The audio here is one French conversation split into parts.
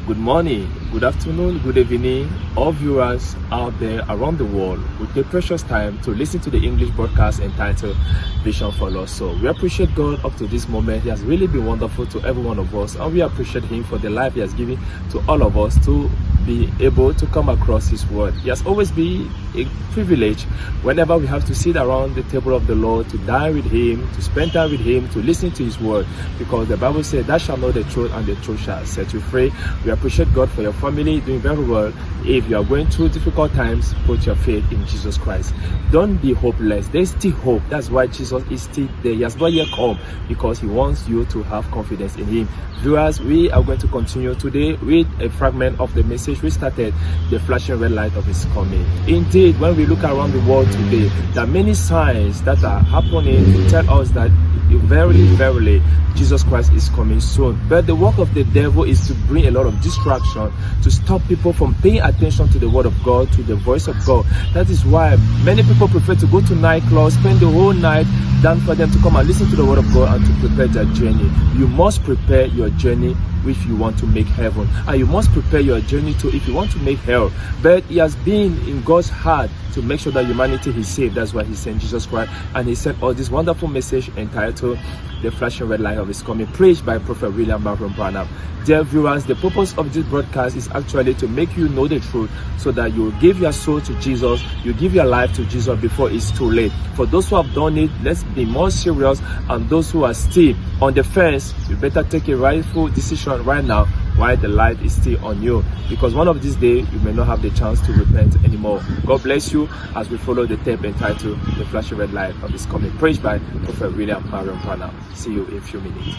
Good morning, good afternoon, good evening, all viewers out there around the world who take precious time to listen to the English broadcast entitled Vision for Lost Soul. We appreciate God up to this moment. He has really been wonderful to every one of us, and we appreciate Him for the life He has given to all of us to be able to come across His word. He has always been a privilege whenever we have to sit around the table of the Lord to dine with Him, to spend time with Him, to listen to His word, because the Bible says, "Thou shalt know the truth, and the truth shall set you free." We appreciate God for your family doing very well. If you are going through difficult times, put your faith in Jesus Christ. Don't be hopeless. There's still hope. That's why Jesus is still there. He has not yet come, because He wants you to have confidence in Him. Viewers, we are going to continue today with a fragment of the message we started, the flashing red light of His coming. Indeed, when we look around the world today, there are many signs that are happening to tell us that verily, Jesus Christ is coming soon. But the work of the devil is to bring a lot of distraction, to stop people from paying attention to the word of God, to the voice of God. That is why many people prefer to go to nightclubs, spend the whole night, than for them to come and listen to the word of God and to prepare their journey. You must prepare your journey if you want to make heaven, and you must prepare your journey too if you want to make hell. But He has been in God's heart to make sure that humanity is saved. That's why He sent Jesus Christ, and He sent all this wonderful message entitled The Flashing Red Light of His Coming, preached by Prophet William Marion Branham. Dear viewers, the purpose of this broadcast is actually to make you know the truth, so that you will give your soul to Jesus, you give your life to Jesus before it's too late. For those who have done it, let's be more serious, and those who are still on the fence, you better take a rightful decision right now while the light is still on you, because one of these days you may not have the chance to repent anymore. God bless you as we follow the tape entitled The Flashing Red Light of His Coming, preached by Prophet William Marion Branham. See you in a few minutes.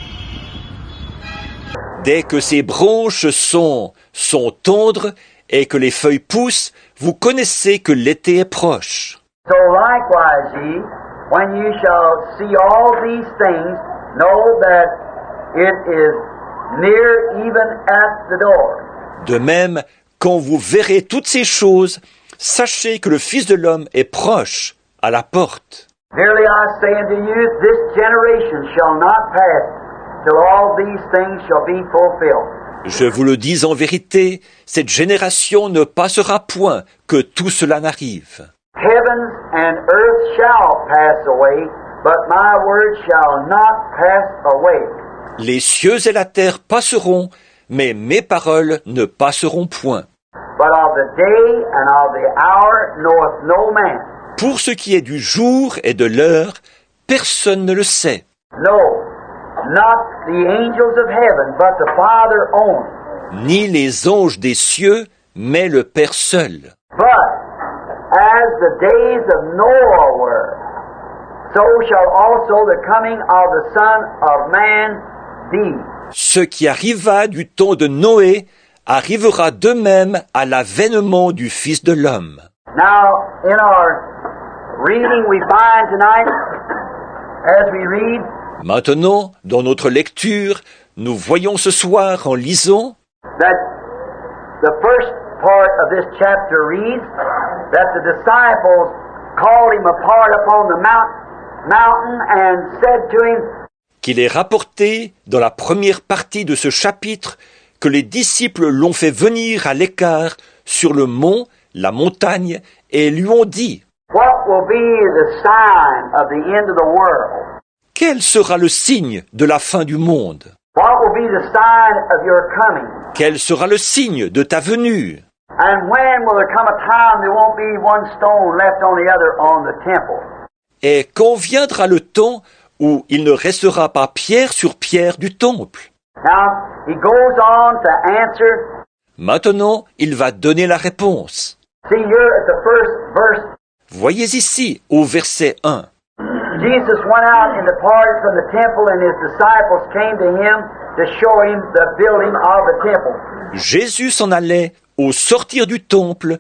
Dès que ces branches sont tendres et que les feuilles poussent, vous connaissez que l'été est proche. So likewise ye, when you shall see all these things, know that it is near, even at the door. De même, quand vous verrez toutes ces choses, sachez que le Fils de l'homme est proche, à la porte. Verily I say unto you, this generation shall not pass till all these things shall be fulfilled. Je vous le dis en vérité, cette génération ne passera point que tout cela n'arrive. Heavens and earth shall pass away, but my word shall not pass away. Les cieux et la terre passeront, mais mes paroles ne passeront point. But of the day and of the hour knoweth no man. Pour ce qui est du jour et de l'heure, personne ne le sait. No, not the angels of heaven, but the Father only. Ni les anges des cieux, mais le Père seul. But as the days of Noah were, so shall also the coming of the Son of Man be. Ce qui arriva du temps de Noé arrivera de même à l'avènement du Fils de l'homme. Now, in our reading we find tonight, as we read, Maintenant, dans notre lecture, nous voyons ce soir en lisant that the first part of this chapter reads that the disciples called him apart upon the mountain and said to him, qu'il est rapporté dans la première partie de ce chapitre que les disciples l'ont fait venir à l'écart sur le mont, la montagne, et lui ont dit « What will be the sign of the end of the world? Quel sera le signe de la fin du monde? What will be the sign of your coming? Quel sera le signe de ta venue? And when will there come a time there won't be one stone left on the other on the temple? Et quand viendra le temps où il ne restera pas pierre sur pierre du temple? » Now, he goes on to answer. Maintenant, il va donner la réponse. See here at the first verse, Voyez ici, au verset 1. Jesus went out and departed from the temple, and his disciples came to him to show him the building of the temple. Jésus s'en allait au sortir du temple.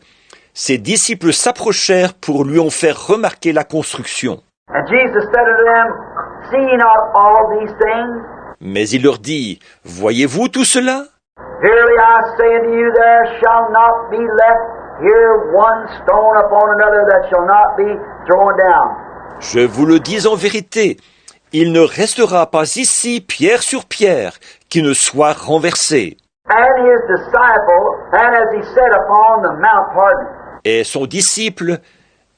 Ses disciples s'approchèrent pour lui en faire remarquer la construction. And Jesus said to them, See ye not all these things? Mais il leur dit, voyez-vous tout cela? Verily I say unto you, there shall not be left here one stone upon another that shall not be thrown down. Je vous le dis en vérité, il ne restera pas ici pierre sur pierre qui ne soit renversée. and his disciple, and as he sat upon the mount, pardon, Et son disciple,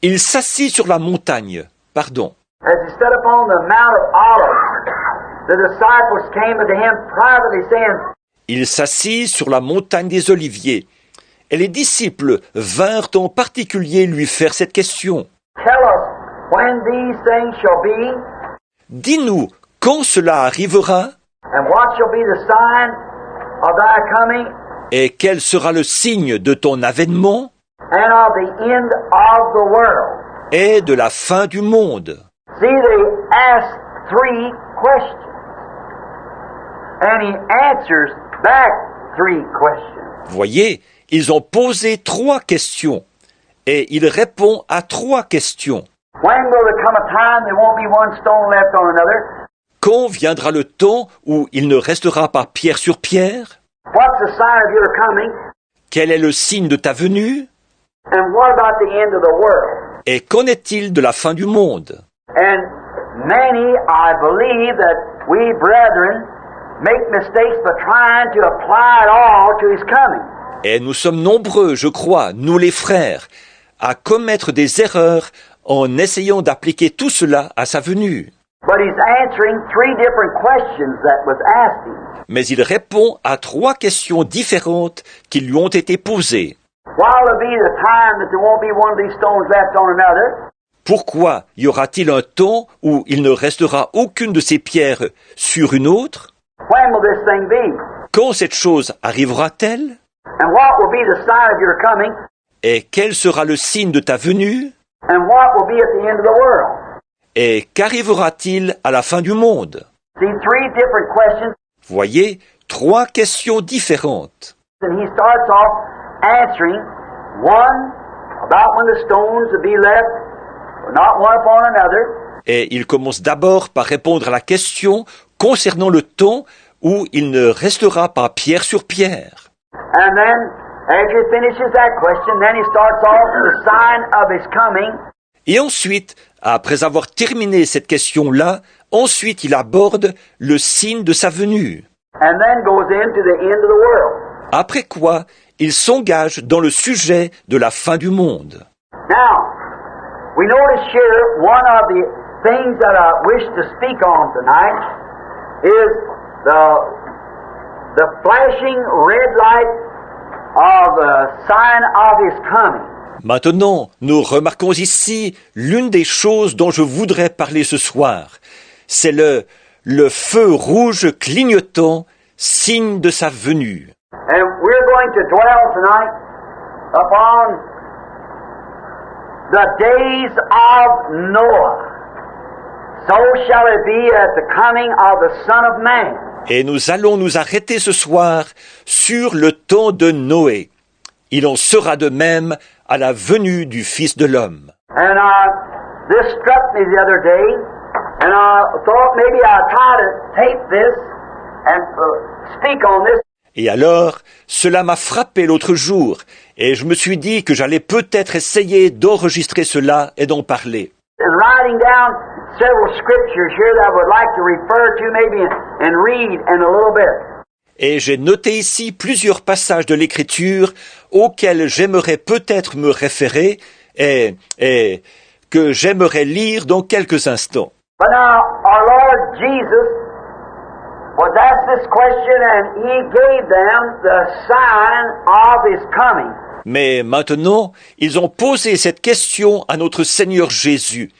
il s'assit sur la montagne, as he sat upon the Mount of Olives, the disciples came unto him privately, saying, il s'assit sur la montagne des Oliviers. Et les disciples vinrent en particulier lui faire cette question. Tell us when these things shall be, Dis-nous quand cela arrivera and what shall be the sign of thy coming, et quel sera le signe de ton avènement and of the end of the world. et de la fin du monde. See, they ask three questions, and he answers back three questions. Voyez, ils ont posé 3 questions et il répond à 3 questions. When will there come a time there won't be one stone left on another? Quand viendra le temps où il ne restera pas pierre sur pierre? What's the sign of your coming? Quel est le signe de ta venue? And what about the end of the world? Et qu'en est-il de la fin du monde? And many, I believe, that we brethren make mistakes by trying to apply it all to his coming. Et nous sommes nombreux, je crois, nous les frères, à commettre des erreurs en essayant d'appliquer tout cela à sa venue. But he's answering three different questions that was asked him. Mais il répond à 3 questions différentes qui lui ont été posées. While there be the time that there won't be one of these stones left on another, Pourquoi y aura-t-il un temps où il ne restera aucune de ces pierres sur une autre? when will this thing be? Quand cette chose arrivera-t-elle? And what will be the sign of your coming? Et quel sera le signe de ta venue? And what will be at the end of the world? Et qu'arrivera-t-il à la fin du monde? See, three different questions, Voyez, 3 questions différentes. and he starts off answering one about when the stones will be left, not one upon another. Et il commence d'abord par répondre à la question concernant le temps où il ne restera pas pierre sur pierre. And then, after he finishes that question, then he starts off the sign of his coming. Et ensuite, après avoir terminé cette question-là, ensuite il aborde le signe de sa venue. And then goes into the end of the world. Après quoi, il s'engage dans le sujet de la fin du monde. Now, we notice here one of the things that I wish to speak on tonight is the flashing red light of the sign of his coming. Maintenant, nous remarquons ici l'une des choses dont je voudrais parler ce soir. C'est le feu rouge clignotant, signe de sa venue. And we're going to dwell tonight upon the days of Noah. So shall it be at the coming of the Son of Man. Et nous allons nous arrêter ce soir sur le temps de Noé. Il en sera de même à la venue du Fils de l'homme. And this struck me the other day, and I thought maybe I'd try to tape this and speak on this. Et alors, cela m'a frappé l'autre jour, et je me suis dit que j'allais peut-être essayer d'enregistrer cela et d'en parler. And writing down several scriptures here that I would like to refer to maybe and read in a little bit. Et j'ai noté ici plusieurs passages de l'Écriture auxquels j'aimerais peut-être me référer et que j'aimerais lire dans quelques instants. But now, our Lord Jesus was asked this question and he gave them the sign of his coming. Mais maintenant, ils ont posé cette question à notre Seigneur Jésus,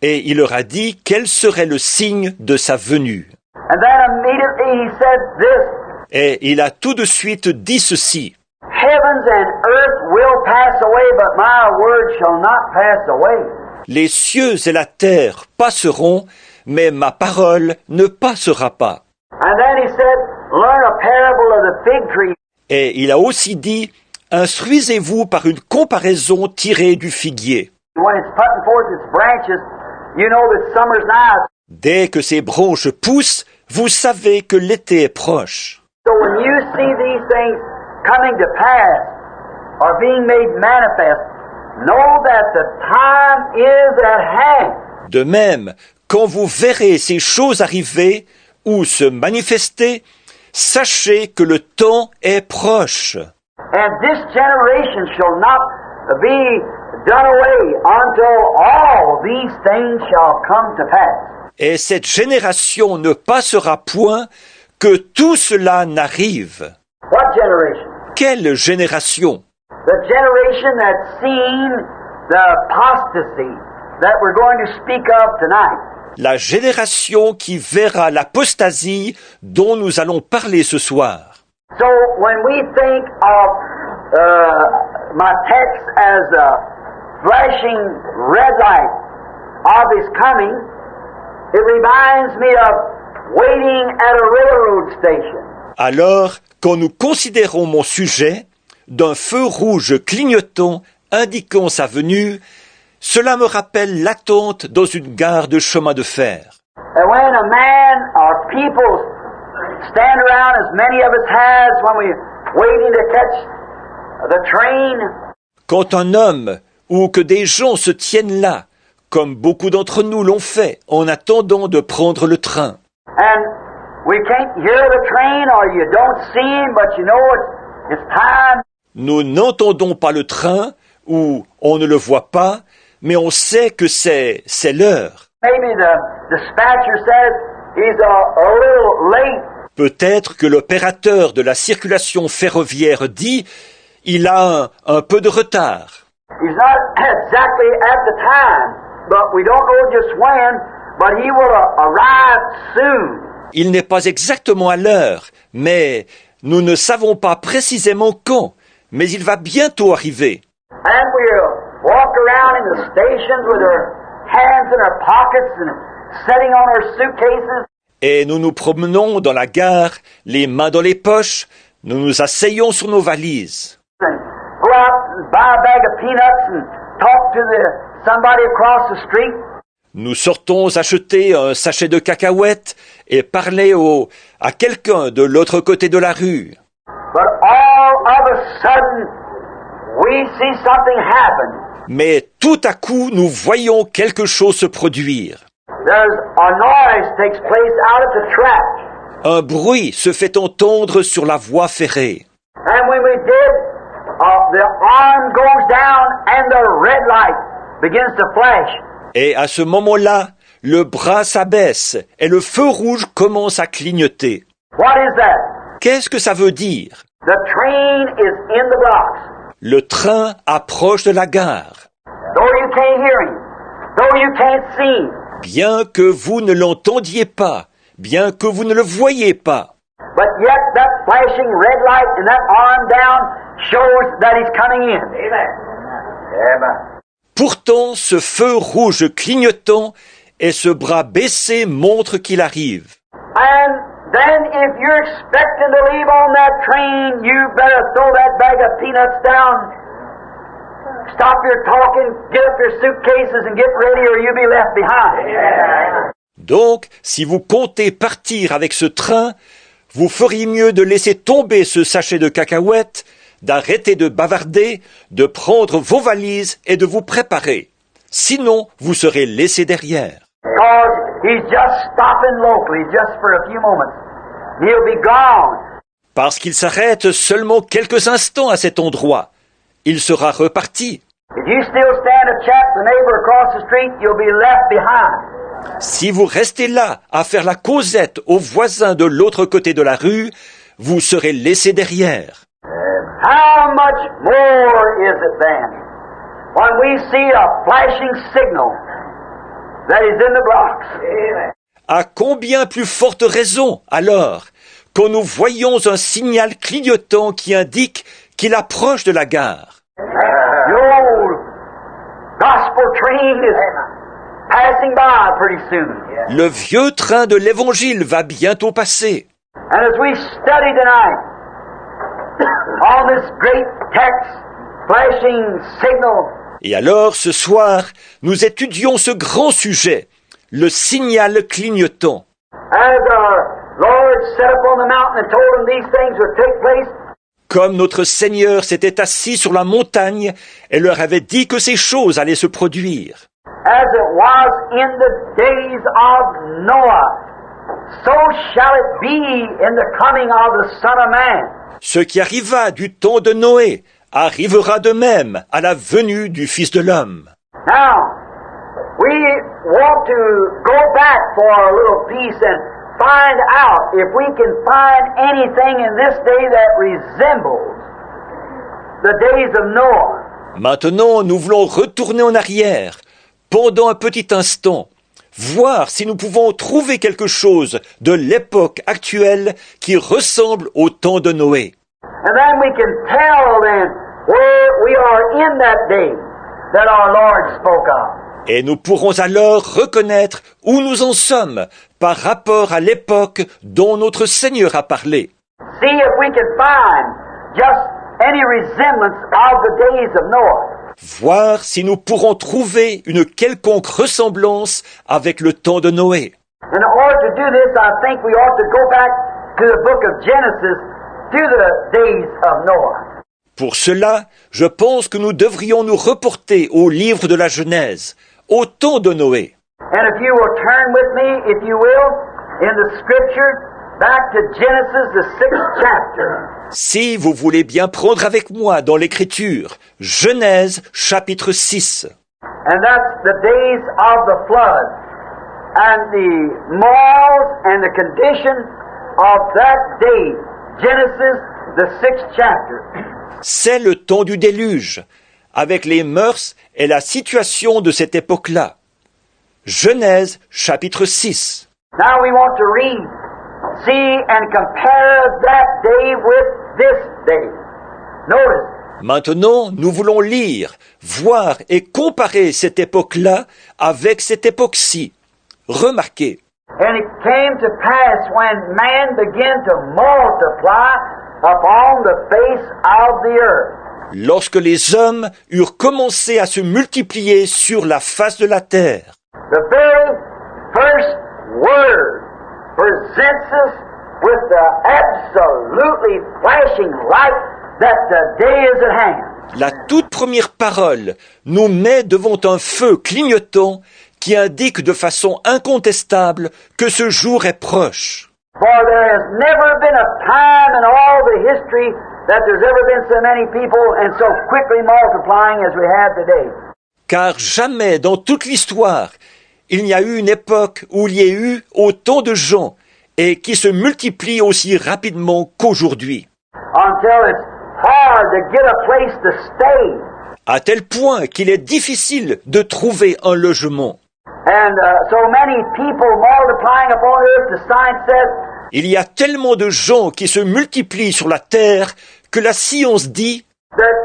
et il leur a dit quel serait le signe de sa venue. And then immediately he said this, Et il a tout de suite dit ceci, heavens and earth will pass away, but my word shall not pass away. les cieux et la terre passeront, mais ma parole ne passera pas. And then he said, learn a parable of the fig tree. Et il a aussi dit, instruisez-vous par une comparaison tirée du figuier. When it's putting forth its branches, you know that summer's nigh. Dès que ses branches poussent, vous savez que l'été est proche. So when you see these things coming to pass or being made manifest, know that the time is at hand. De même, quand vous verrez ces choses arriver ou se manifester, sachez que le temps est proche. And this generation shall not be done away until all these things shall come to pass. Et cette génération ne passera point que tout cela n'arrive. What generation? Quelle génération? The generation that's seen the apostasy that we're going to speak of tonight. La génération qui verra l'apostasie dont nous allons parler ce soir. So when we think of my text as a flashing red light of his coming, it reminds me of waiting at a railroad station. Alors, quand nous considérons mon sujet, d'un feu rouge clignotant indiquant sa venue, cela me rappelle l'attente dans une gare de chemin de fer. And when a man or people stand around, as many of us has when we're waiting to catch the train, Quand un homme ou que des gens se tiennent là, comme beaucoup d'entre nous l'ont fait en attendant de prendre le train, and we can't hear the train or you don't see him, but you know it's time. nous n'entendons pas le train ou on ne le voit pas, mais on sait que c'est l'heure. Maybe the dispatcher says he's a little late. Peut-être que l'opérateur de la circulation ferroviaire dit « il a un peu de retard ». He's not exactly at the time, but we don't know just when, but he will arrive soon. Il n'est pas exactement à l'heure, mais nous ne savons pas précisément quand, mais il va bientôt arriver. And we'll walk around in the stations with our hands in our pockets and sitting on our suitcases. Et nous nous promenons dans la gare, les mains dans les poches, nous nous asseyons sur nos valises. And go out and buy a bag of peanuts and talk to somebody across the street. Nous sortons acheter un sachet de cacahuètes et parler à quelqu'un de l'autre côté de la rue. But all of a sudden, we see something happen. Mais tout à coup, nous voyons quelque chose se produire. There's a noise takes place out at the track. Un bruit se fait entendre sur la voie ferrée. And when we did, the arm goes down and the red light begins to flash. Et à ce moment-là, le bras s'abaisse et le feu rouge commence à clignoter. What is that? Qu'est-ce que ça veut dire? The train is in the blocks. Le train approche de la gare. Though you can't hear him, though you can't see him, Bien que vous ne l'entendiez pas, bien que vous ne le voyiez pas, but yet that flashing red light and that arm down shows that he's coming in. Amen. Amen. pourtant ce feu rouge clignotant et ce bras baissé montrent qu'il arrive. And then if you're expecting to leave on that train, you better throw that bag of peanuts down. Stop your talking, get up your suitcases and get ready or you'll be left behind. Donc, si vous comptez partir avec ce train, vous feriez mieux de laisser tomber ce sachet de cacahuètes, d'arrêter de bavarder, de prendre vos valises et de vous préparer. Sinon, vous serez laissés derrière. Because he's just stopping locally, just for a few moments. He'll be gone. Parce qu'il s'arrête seulement quelques instants à cet endroit. Il sera reparti. If you still stand to chat the neighbor across the street, you'll be left behind. Si vous restez là à faire la causette aux voisins de l'autre côté de la rue, vous serez laissés derrière. How much more is it then when we see a flashing signal that is in the blocks? À combien plus forte raison, alors, quand nous voyons un signal clignotant qui indique qu'il approche de la gare? The old gospel train is passing by pretty soon. Le vieux train de l'Évangile va bientôt passer. And as we study tonight on this great text, flashing signal, Et alors, ce soir, nous étudions ce grand sujet, le signal clignotant. as our Lord set up on the mountain and told him these things would take place, Comme notre Seigneur s'était assis sur la montagne et leur avait dit que ces choses allaient se produire. as it was in the days of Noah, so shall it be in the coming of the Son of Man. Ce qui arriva du temps de Noé arrivera de même à la venue du Fils de l'homme. Now, we want to go back for a little piece and find out if we can find anything in this day that resembles the days of Noah. Maintenant, nous voulons retourner en arrière, pendant un petit instant, voir si nous pouvons trouver quelque chose de l'époque actuelle qui ressemble au temps de Noé. And then we can tell then where we are in that day that our Lord spoke of. Et nous pourrons alors reconnaître où nous en sommes par rapport à l'époque dont notre Seigneur a parlé. See if we can find just any resemblance of the days of Noah. Voir si nous pourrons trouver une quelconque ressemblance avec le temps de Noé. In order to do this, I think we ought to go back to the book of Genesis, to the days of Noah. Pour cela, je pense que nous devrions nous reporter au livre de la Genèse, au temps de Noé. And if you will turn with me, if you will, in the scripture, back to Genesis, the 6th chapter. Si vous voulez bien prendre avec moi dans l'Écriture, Genèse chapitre 6. And that's the days of the flood, and the morals and the condition of that day. Genesis, the 6th chapter. C'est le temps du déluge, avec les mœurs et la situation de cette époque-là. Genèse chapitre 6. Now we want to read, see and compare that day with this day. Notice, Maintenant, nous voulons lire, voir et comparer cette époque-là avec cette époque-ci. Remarquez, and it came to pass when man began to multiply upon the face of the earth. lorsque les hommes eurent commencé à se multiplier sur la face de la terre. The very first word presents us with the absolutely flashing light that the day is at hand. La toute première parole nous met devant un feu clignotant qui indique de façon incontestable que ce jour est proche. For there has never been a time in all the history that there's ever been so many people and so quickly multiplying as we have today. Car jamais dans toute l'histoire, il n'y a eu une époque où il y ait eu autant de gens et qui se multiplient aussi rapidement qu'aujourd'hui. Until it's hard to get a place to stay. À tel point qu'il est difficile de trouver un logement. And so many people multiplying upon earth, the science says, Il y a tellement de gens qui se multiplient sur la terre que la science dit that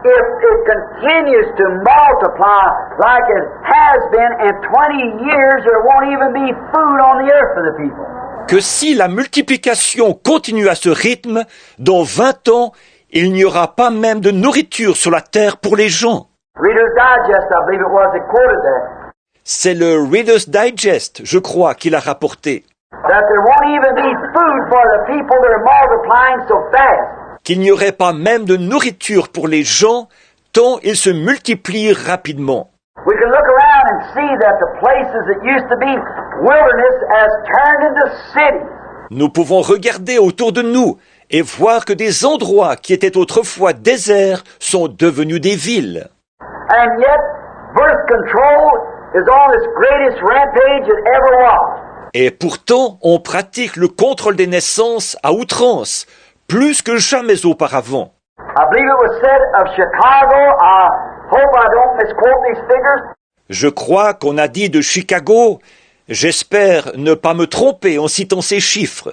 if it continues to multiply like it has been, in 20 years there won't even be food on the earth for the people. que si la multiplication continue à ce rythme, dans 20 ans, il n'y aura pas même de nourriture sur la terre pour les gens. Reader's Digest, I believe it was, that quoted that. C'est le Reader's Digest, je crois, qu'il a rapporté. That there won't even be food for the people that are multiplying so fast. Qu'il n'y aurait pas même de nourriture pour les gens, tant ils se multiplient rapidement. We can look around and see that the places that used to be wilderness has turned into cities. Nous pouvons regarder autour de nous et voir que des endroits qui étaient autrefois déserts sont devenus des villes. And yet, birth control is on its greatest rampage it ever was. Et pourtant, on pratique le contrôle des naissances à outrance, plus que jamais auparavant. I believe it was said of Chicago, I hope I don't misquote these figures, Je crois qu'on a dit de Chicago, j'espère ne pas me tromper en citant ces chiffres,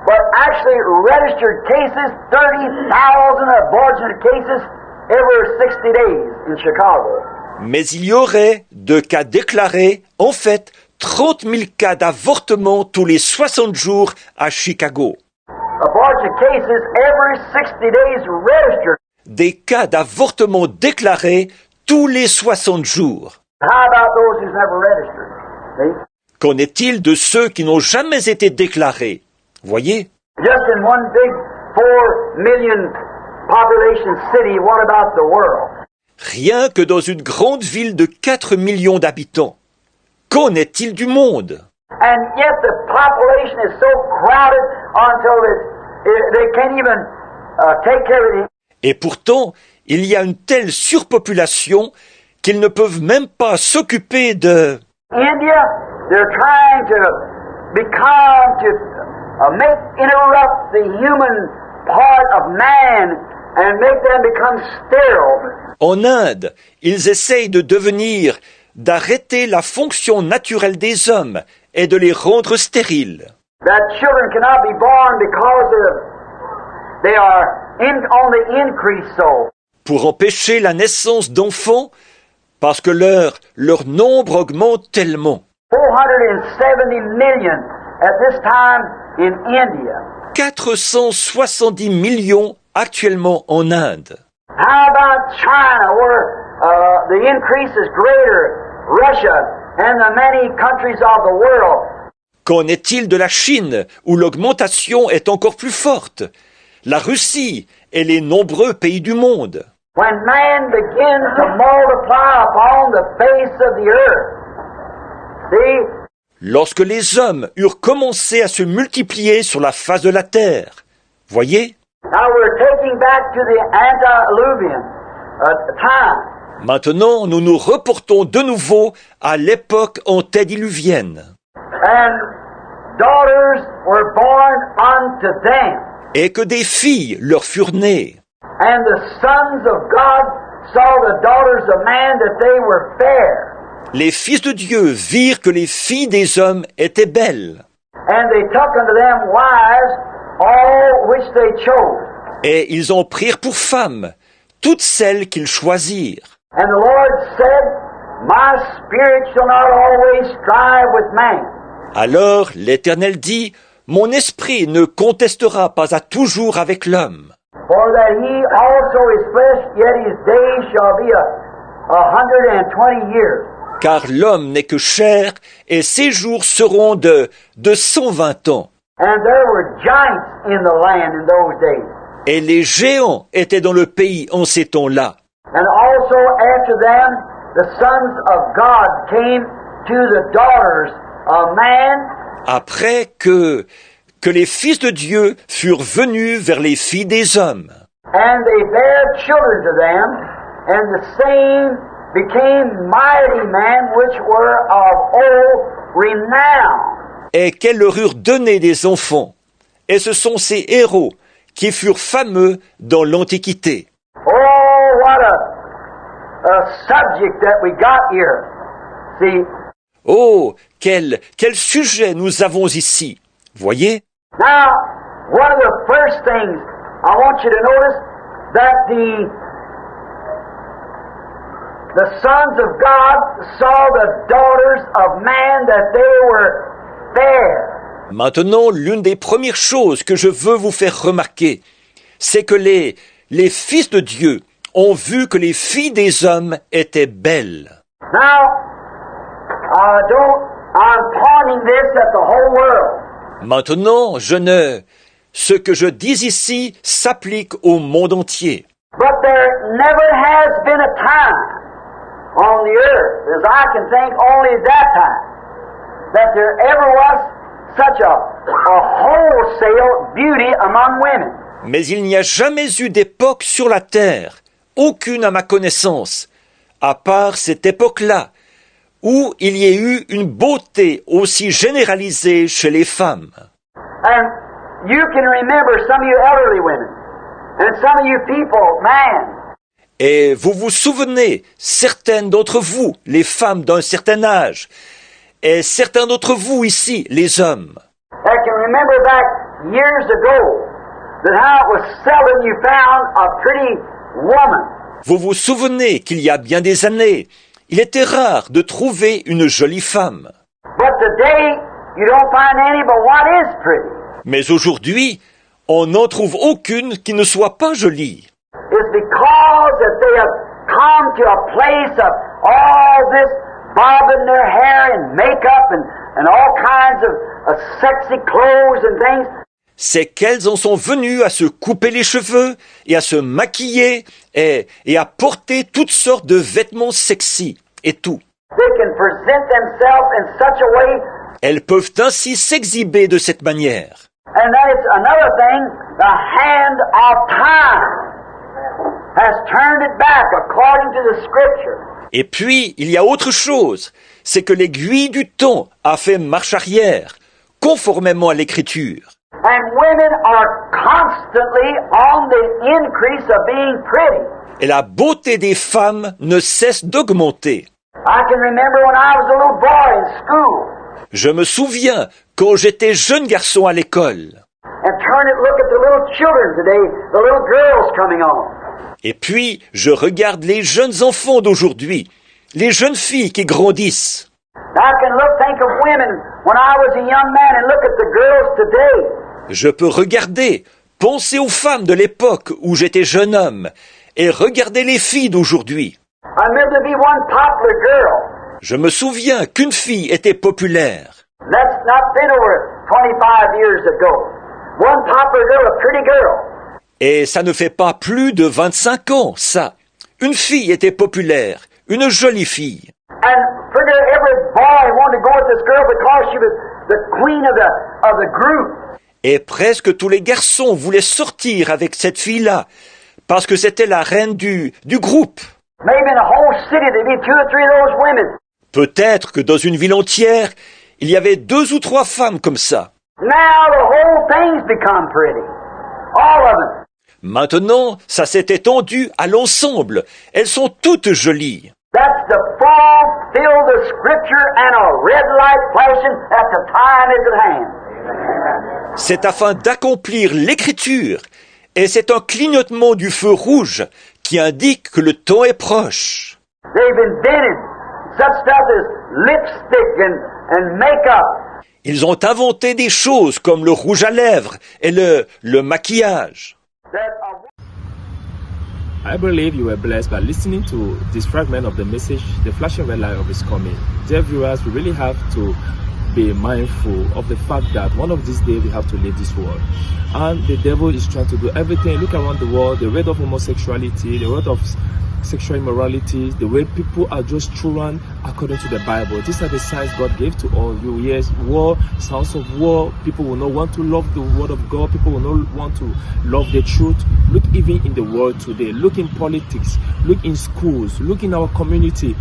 but actually registered cases, 30,000 abortion cases every 60 days in Chicago. mais il y aurait de cas déclarés, en fait, 30 000 cas d'avortement tous les 60 jours à Chicago. Abortion cases every 60 days registered. Des cas d'avortement déclarés tous les 60 jours. How about those who's never registered? See? Qu'en est-il de ceux qui n'ont jamais été déclarés? Voyez? Just in one big 4 million population city, what about the world? Rien que dans une grande ville de 4 millions d'habitants. Qu'en est-il du monde? And yet the population is so crowded until they can't even take care of it. Et pourtant, il y a une telle surpopulation qu'ils ne peuvent même pas s'occuper de... India, they're trying to interrupt the human part of man and make them become sterile. En Inde, ils essayent d'arrêter la fonction naturelle des hommes et de les rendre stériles. That children cannot be born because they are on the increase so. Pour empêcher la naissance d'enfants, parce que leur nombre augmente tellement. 470 million at this time in India. 470 millions actuellement en Inde. How about China, where the increase is greater, Russia, and the many countries of the world? Qu'en est-il de la Chine, où l'augmentation est encore plus forte? La Russie et les nombreux pays du monde. When man begins to multiply upon the face of the earth, see? Lorsque les hommes eurent commencé à se multiplier sur la face de la terre, voyez? Now we're taking back to the antediluvian time. Maintenant, nous nous reportons de nouveau à l'époque antédiluvienne. And daughters were born unto them. Et que des filles leur furent nées. And the sons of God saw the daughters of man that they were fair. Les fils de Dieu virent que les filles des hommes étaient belles. And they took unto them wives, all which they chose. Et ils en prirent pour femmes toutes celles qu'ils choisirent. And the Lord said, My spirit shall not always strive with man. Alors l'Éternel dit, Mon esprit ne contestera pas à toujours avec l'homme. For that he also is flesh, yet his days shall be 120 years. Car l'homme n'est que chair, et ses jours seront de 120 ans. And there were giants in the land in those days. Et les géants étaient dans le pays en ces temps-là. And also after them, the sons of God came to the daughters of man. Après que les fils de Dieu furent venus vers les filles des hommes. And they bare children to them, and the same became mighty men which were of old renown. Et qu'elles leur eurent donné des enfants. Et ce sont ces héros qui furent fameux dans l'Antiquité. Oh, what a subject that we got here. See? Oh, quel sujet nous avons ici. Voyez? Now, one of the first things I want you to notice that the sons of God saw the daughters of man that they were fair. Maintenant, l'une des premières choses que je veux vous faire remarquer, c'est que les fils de Dieu ont vu que les filles des hommes étaient belles. Now, I'm pointing this at the whole world. Maintenant, ce que je dis ici s'applique au monde entier. But there never has been a time on the earth, as I can think only that time, that there ever was such a wholesale beauty among women. Mais il n'y a jamais eu d'époque sur la terre, aucune à ma connaissance, à part cette époque-là, où il y ait eu une beauté aussi généralisée chez les femmes. And you can remember some of you elderly women, and some of you people, man. Et vous vous souvenez, certaines d'entre vous, les femmes d'un certain âge, et certains d'entre vous ici, les hommes, I can remember back years ago that how it was seldom you found a pretty woman. vous vous souvenez qu'il y a bien des années, il était rare de trouver une jolie femme. But today you don't find any but what is pretty. Mais aujourd'hui, on n'en trouve aucune qui ne soit pas jolie. It's because that they have come to a place of all this bobbing their hair and makeup and all kinds of sexy clothes and things. C'est qu'elles en sont venues à se couper les cheveux et à se maquiller et à porter toutes sortes de vêtements sexy et tout. They can present themselves in such a way Elles peuvent ainsi s'exhiber de cette manière. And then it's another thing, the hand of time has turned it back according to the Scripture. Et puis, il y a autre chose, c'est que l'aiguille du temps a fait marche arrière, conformément à l'Écriture. And women are constantly on the increase of being pretty. Et la beauté des femmes ne cesse d'augmenter. I can remember when I was a little boy in school Je me souviens quand j'étais jeune garçon à l'école. and turn and look at the little children today, the little girls coming on. Et puis, je regarde les jeunes enfants d'aujourd'hui, les jeunes filles qui grandissent. I can think of women when I was a young man and look at the girls today. Je peux regarder, penser aux femmes de l'époque où j'étais jeune homme, et regarder les filles d'aujourd'hui. I remember to be one popular girl. Je me souviens qu'une fille était populaire. That's not been over 25 years ago. One popular girl, a pretty girl. Et ça ne fait pas plus de 25 ans, ça. Une fille était populaire, une jolie fille. And pretty every boy wanted to go with this girl because she was the queen of the group. Et presque tous les garçons voulaient sortir avec cette fille-là, parce que c'était la reine du groupe. Maybe in the whole city there'd be 2 or 3 of those women. Peut-être que dans une ville entière, il y avait 2 ou 3 femmes comme ça. Now the whole thing's become pretty. All of them. Maintenant, ça s'est étendu à l'ensemble. Elles sont toutes jolies. That's to fulfill the Scripture and a red light flashing at the time is at hand. C'est afin d'accomplir l'Écriture, et c'est un clignotement du feu rouge qui indique que le temps est proche. They've invented such stuff as lipstick and makeup. Ils ont inventé des choses comme le rouge à lèvres et le maquillage. I believe you were blessed by listening to this fragment of the message, The Flashing Red Light of His Coming. Dear viewers, we really have to be mindful of the fact that one of these days we have to leave this world. And the devil is trying to do everything. Look around the world, the rate of homosexuality, the rate of sexual immorality, the way people are just truant according to the Bible. These are the signs God gave to all you. Yes, war, sounds of war. People will not want to love the word of God. People will not want to love the truth. Look even in the world today. Look in politics. Look in schools. Look in our community.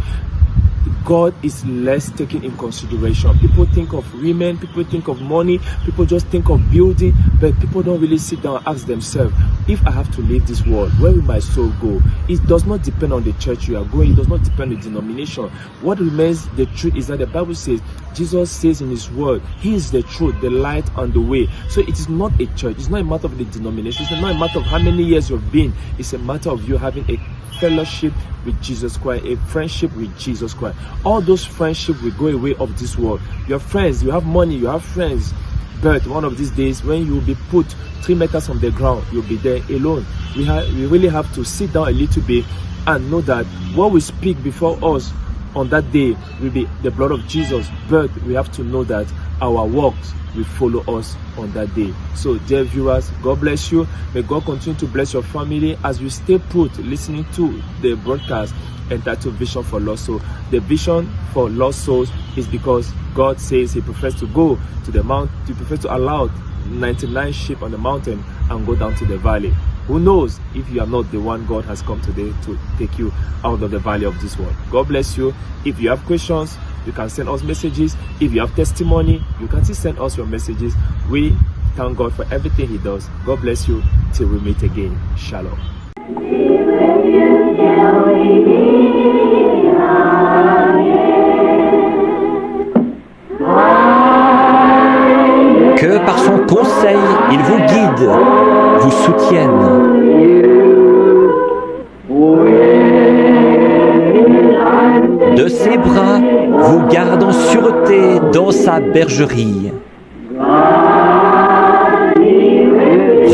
God is less taken in consideration. People think of women, people think of money, people just think of building, but people don't really sit down and ask themselves, if I have to leave this world, where will my soul go? It does not depend on the church you are going. It does not depend on the denomination. What remains the truth is that the Bible says, Jesus says in His word, He is the truth, the light, and the way. So it is not a church. It's not a matter of the denomination. It's not a matter of how many years you've been. It's a matter of you having a fellowship with Jesus Christ, a friendship with Jesus Christ. All those friendships will go away of this world. Your friends, you have money, you have friends, but one of these days when you will be put 3 meters from the ground, you'll be there alone. We really have to sit down a little bit and know that what we speak before us on that day will be the blood of Jesus, but we have to know that our works will follow us on that day. So dear viewers, God bless you. May God continue to bless your family as you stay put listening to the broadcast entitled Vision for Lost Souls. The vision for lost souls is because God says He prefers to go to the mount, He prefers to allow 99 sheep on the mountain and go down to the valley. Who knows if you are not the one God has come today to take you out of the valley of this world. God bless you. If you have questions, you can send us messages. If you have testimony, you can still send us your messages. We thank God for everything He does. God bless you till we meet again. Shalom. Que par son conseil, il vous guide, vous soutienne. De ses bras vous garde en sûreté dans sa bergerie.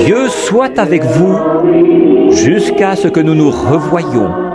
Dieu soit avec vous jusqu'à ce que nous nous revoyions.